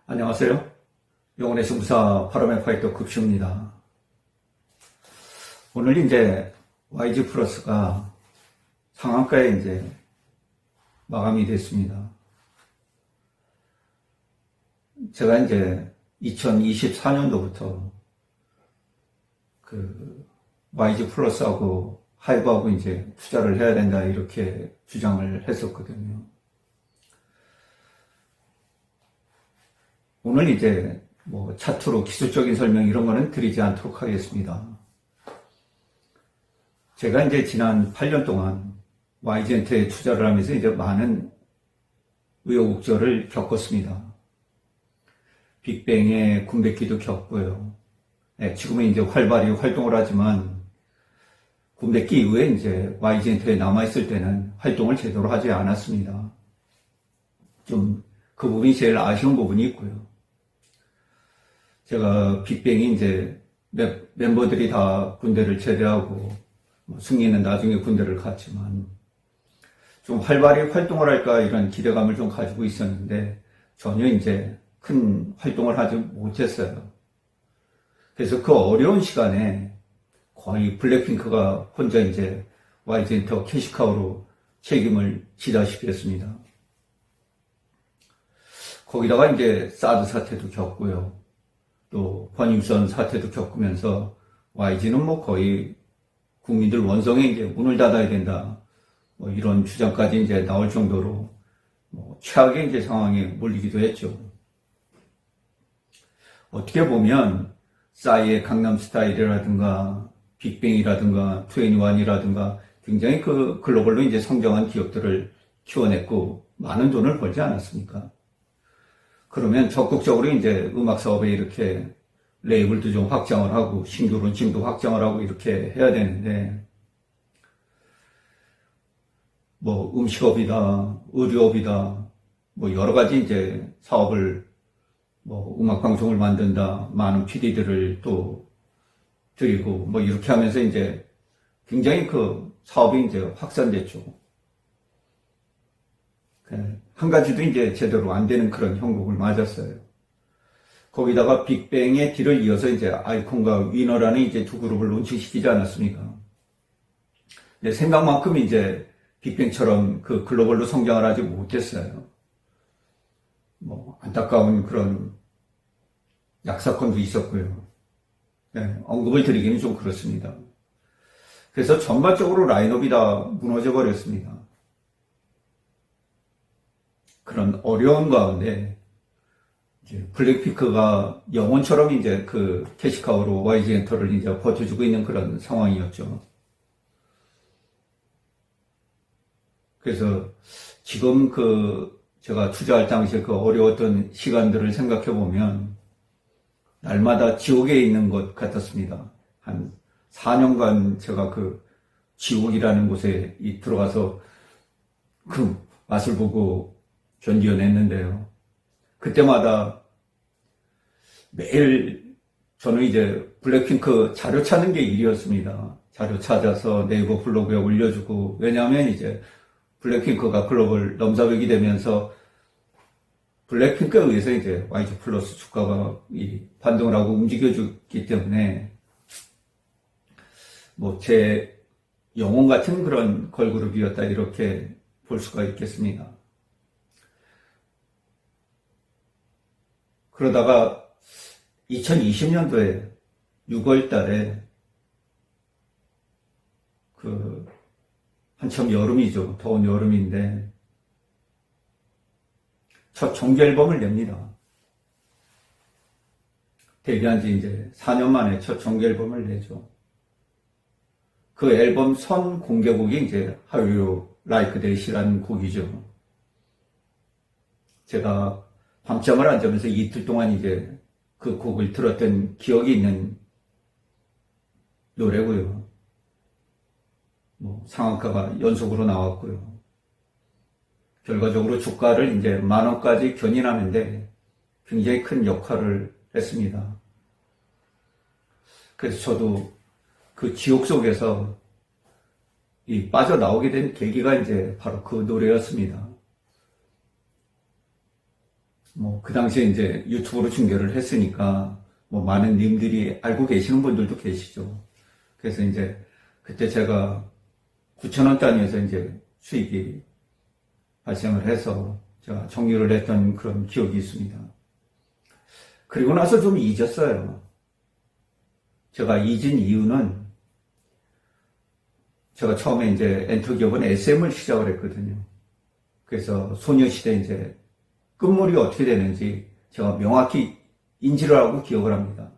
안녕하세요. 영혼의 승부사 파라메 파이터 급시입니다. 오늘 이제 YG 플러스가 상한가에 이제 마감이 됐습니다. 제가 이제 2024년도부터 그 YG 플러스하고 하이브하고 이제 투자를 해야 된다 이렇게 주장을 했었거든요. 오늘 이제 뭐 차트로 기술적인 설명 이런 거는 드리지 않도록 하겠습니다. 제가 이제 지난 8년 동안 YG엔터에 투자를 하면서 이제 많은 우여곡절을 겪었습니다. 빅뱅의 군백기도 겪고요. 네, 지금은 이제 활발히 활동을 하지만 군백기 이후에 이제 YG엔터에 남아있을 때는 활동을 제대로 하지 않았습니다. 좀 그 부분이 제일 아쉬운 부분이 있고요. 제가 빅뱅이 이제 멤버들이 다 군대를 제대하고 승리는 나중에 군대를 갔지만 좀 활발히 활동을 할까 이런 기대감을 좀 가지고 있었는데 전혀 이제 큰 활동을 하지 못했어요. 그래서 그 어려운 시간에 거의 블랙핑크가 혼자 이제 YG엔터 캐시카우로 책임을 지다시피 했습니다. 거기다가 이제 사드 사태도 겪고요. 또 번임선 사태도 겪으면서 YG는 뭐 거의 국민들 원성에 이제 문을 닫아야 된다. 뭐 이런 주장까지 이제 나올 정도로 뭐 최악의 이제 상황에 몰리기도 했죠. 어떻게 보면 싸이의 강남스타일이라든가 빅뱅이라든가 2NE1이라든가 굉장히 그 글로벌로 이제 성장한 기업들을 키워냈고 많은 돈을 벌지 않았습니까? 그러면 적극적으로 이제 음악 사업에 이렇게 레이블도 좀 확장을 하고 신규 론칭도 확장을 하고 이렇게 해야 되는데 뭐 음식업이다, 의료업이다, 뭐 여러 가지 이제 사업을 뭐 음악 방송을 만든다, 많은 PD들을 또 드리고 뭐 이렇게 하면서 이제 굉장히 그 사업이 이제 확산됐죠. 한 가지도 이제 제대로 안 되는 그런 형국을 맞았어요. 거기다가 빅뱅의 뒤를 이어서 이제 아이콘과 위너라는 이제 두 그룹을 론칭시키지 않았습니까? 생각만큼 이제 빅뱅처럼 그 글로벌로 성장을 하지 못했어요. 뭐 안타까운 그런 약사건도 있었고요. 네, 언급을 드리기는 좀 그렇습니다. 그래서 전반적으로 라인업이 다 무너져 버렸습니다. 그런 어려운 가운데 이제 블랙핑크가 영혼처럼 이제 그 캐시카우로 YG엔터를 이제 버텨주고 있는 그런 상황이었죠. 그래서 지금 그 제가 투자할 당시에 그 어려웠던 시간들을 생각해 보면 날마다 지옥에 있는 것 같았습니다. 한 4년간 제가 그 지옥이라는 곳에 들어가서 그 맛을 보고 견뎌냈는데요. 그때마다 매일 저는 이제 블랙핑크 자료 찾는 게 일이었습니다. 자료 찾아서 네이버 블로그에 올려주고, 왜냐하면 이제 블랙핑크가 글로벌 넘사벽이 되면서 블랙핑크에 의해서 이제 YG 플러스 주가가 반등을 하고 움직여주기 때문에 뭐 제 영혼 같은 그런 걸그룹이었다 이렇게 볼 수가 있겠습니다. 그러다가 2020년도에 6월 달에 그 한참 여름이죠. 더운 여름인데 첫 정규 앨범을 냅니다. 데뷔한 지 이제 4년 만에 첫 정규 앨범을 내죠. 그 앨범 선 공개곡이 이제 How You Like That이라는 곡이죠. 제가 밤잠을 안 자면서 이틀 동안 이제 그 곡을 들었던 기억이 있는 노래고요. 뭐 상한가가 연속으로 나왔고요. 결과적으로 주가를 이제 10,000원까지 견인하는데 굉장히 큰 역할을 했습니다. 그래서 저도 그 지옥 속에서 빠져나오게 된 계기가 이제 바로 그 노래였습니다. 뭐 그 당시에 이제 유튜브로 중계를 했으니까 뭐 많은 님들이 알고 계시는 분들도 계시죠. 그래서 이제 그때 제가 9,000원 단위에서 이제 수익이 발생을 해서 제가 정리를 했던 그런 기억이 있습니다. 그리고 나서 좀 잊었어요. 제가 잊은 이유는 제가 처음에 이제 엔터기업은 SM을 시작을 했거든요. 그래서 소녀시대 이제 끝물이 어떻게 되는지 제가 명확히 인지를 하고 기억을 합니다.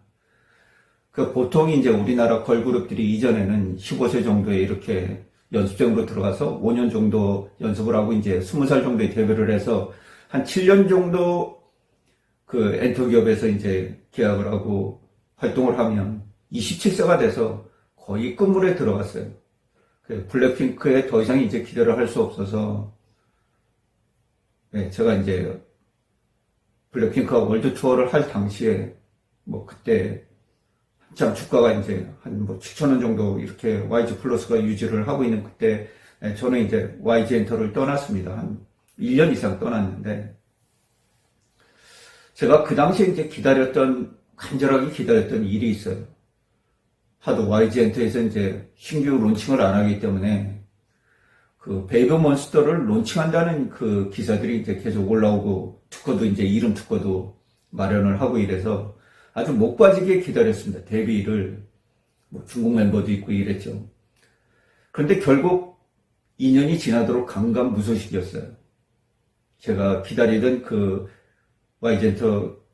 그 보통 이제 우리나라 걸그룹들이 이전에는 15세 정도에 이렇게 연습생으로 들어가서 5년 정도 연습을 하고 이제 20살 정도에 데뷔를 해서 한 7년 정도 그 엔터기업에서 이제 계약을 하고 활동을 하면 27세가 돼서 거의 끝물에 들어갔어요. 블랙핑크에 더 이상 이제 기대를 할 수 없어서 제가 이제 블랙핑크가 월드 투어를 할 당시에 뭐 그때 한참 주가가 이제 한 뭐 7,000원 정도 이렇게 YG 플러스가 유지를 하고 있는 그때 저는 이제 YG 엔터를 떠났습니다. 한 1년 이상 떠났는데 제가 그 당시에 이제 간절하게 기다렸던 일이 있어요. 하도 YG 엔터에서 이제 신규 론칭을 안 하기 때문에 그 베이비 몬스터를 론칭한다는 그 기사들이 이제 계속 올라오고 특허도 이제 이름 특허도 마련을 하고 이래서 아주 목 빠지게 기다렸습니다. 데뷔를 뭐 중국 멤버도 있고 이랬죠. 그런데 결국 2년이 지나도록 감감무소식이었어요. 제가 기다리던 그 YG 엔터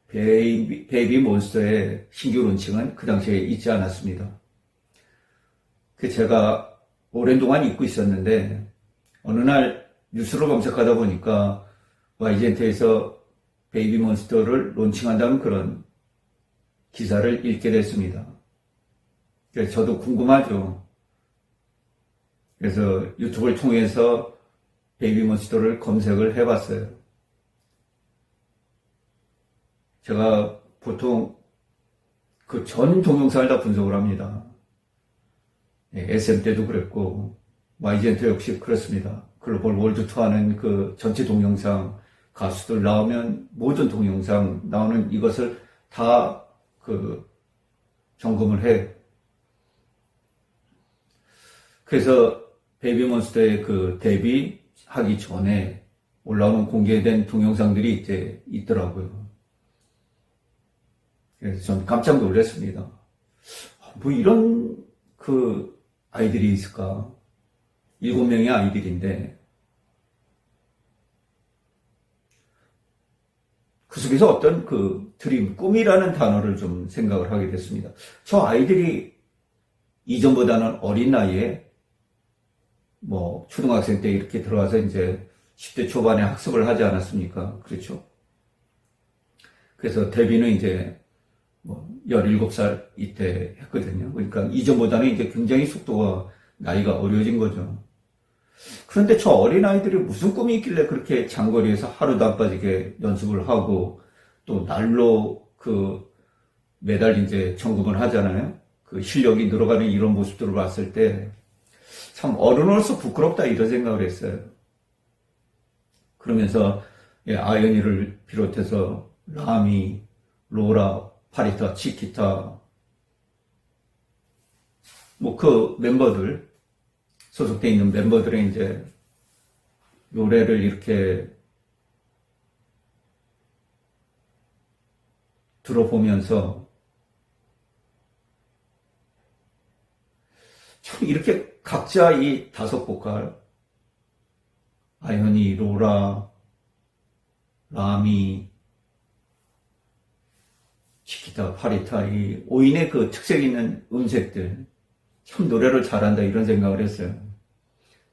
베이비 몬스터의 신규 론칭은 그 당시에 있지 않았습니다. 제가 오랜 동안 잊고 있었는데 어느 날 뉴스를 검색하다 보니까 YG 엔터에서 베이비 몬스터를 론칭한다는 그런 기사를 읽게 됐습니다. 그래서 저도 궁금하죠. 그래서 유튜브를 통해서 베이비 몬스터를 검색을 해봤어요. 제가 보통 그 전 동영상을 다 분석을 합니다. SM 때도 그랬고 YG 엔터 역시 그렇습니다. 글로벌 월드 투어하는 그 전체 동영상 가수들 나오면 모든 동영상 나오는 이것을 다 그 점검을 해. 그래서 베이비 몬스터의 그 데뷔하기 전에 올라오는 공개된 동영상들이 이제 있더라고요. 그래서 전 깜짝 놀랐습니다. 뭐 이런 그 아이들이 있을까? 7명의 아이들인데 그 속에서 어떤 그 드림, 꿈이라는 단어를 좀 생각을 하게 됐습니다. 저 아이들이 이전보다는 어린 나이에 뭐 초등학생 때 이렇게 들어와서 이제 10대 초반에 학습을 하지 않았습니까? 그렇죠? 그래서 데뷔는 이제 뭐 17살 이때 했거든요. 그러니까 이전보다는 이제 굉장히 속도가 나이가 어려진 거죠. 그런데 저 어린아이들이 무슨 꿈이 있길래 그렇게 장거리에서 하루도 안 빠지게 연습을 하고 또 날로 그 매달 이제 점검을 하잖아요. 그 실력이 늘어가는 이런 모습들을 봤을 때 참 어른으로서 부끄럽다 이런 생각을 했어요. 그러면서 아이언이를 비롯해서 라미, 로라, 파리타, 치키타 뭐 그 멤버들 소속돼 있는 멤버들의 이제 노래를 이렇게 들어보면서 참 이렇게 각자 이 5보컬 아이언이, 로라, 라미, 치키타, 파리타 이 5인의 그 특색 있는 음색들 참 노래를 잘한다 이런 생각을 했어요.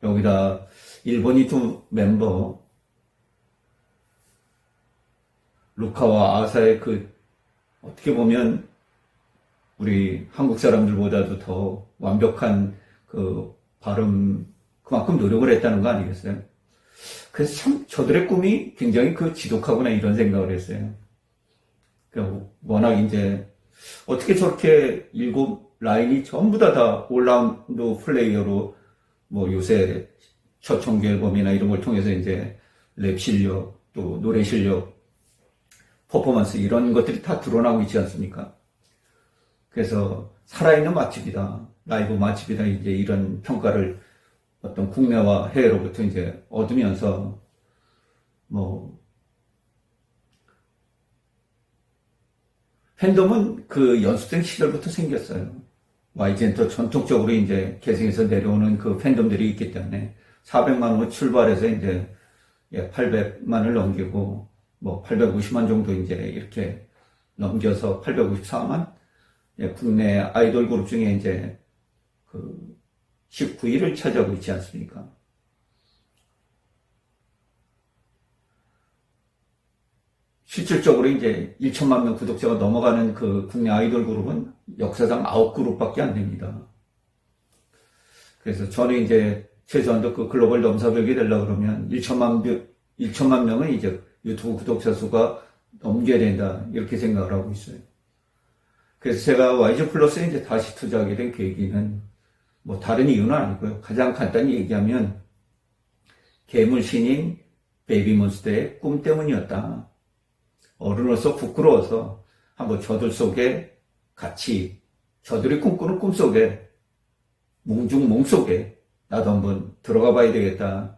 여기다 일본이 두 멤버 루카와 아사의 그 어떻게 보면 우리 한국 사람들보다도 더 완벽한 그 발음 그만큼 노력을 했다는 거 아니겠어요? 그래서 참 저들의 꿈이 굉장히 그 지독하구나 이런 생각을 했어요. 워낙 이제 어떻게 저렇게 7라인이 전부 다 올라운드 플레이어로 뭐 요새 초청기 앨범이나 이런 걸 통해서 이제 랩 실력 또 노래 실력 퍼포먼스 이런 것들이 다 드러나고 있지 않습니까? 그래서 살아있는 맛집이다, 라이브 맛집이다, 이제 이런 평가를 어떤 국내와 해외로부터 이제 얻으면서 뭐 팬덤은 그 연습생 시절부터 생겼어요. YG엔터 전통적으로 이제 계승해서 내려오는 그 팬덤들이 있기 때문에 400만 원 출발해서 이제 800만을 넘기고 뭐 850만 정도 이제 이렇게 넘겨서 854만 국내 아이돌 그룹 중에 이제 그 19위를 차지하고 있지 않습니까? 실질적으로 이제 1천만 명 구독자가 넘어가는 그 국내 아이돌 그룹은 역사상 9그룹밖에 안 됩니다. 그래서 저는 이제 최소한도 그 글로벌 넘사벽이 되려고 그러면 1천만 명은 이제 유튜브 구독자 수가 넘겨야 된다, 이렇게 생각을 하고 있어요. 그래서 제가 YG 플러스에 이제 다시 투자하게 된 계기는 뭐 다른 이유는 아니고요. 가장 간단히 얘기하면 괴물 신인 베이비몬스터의 꿈 때문이었다. 어른으로서 부끄러워서 한번 저들 속에 같이, 저들이 꿈꾸는 꿈 속에, 몽중몽 속에 나도 한번 들어가 봐야 되겠다,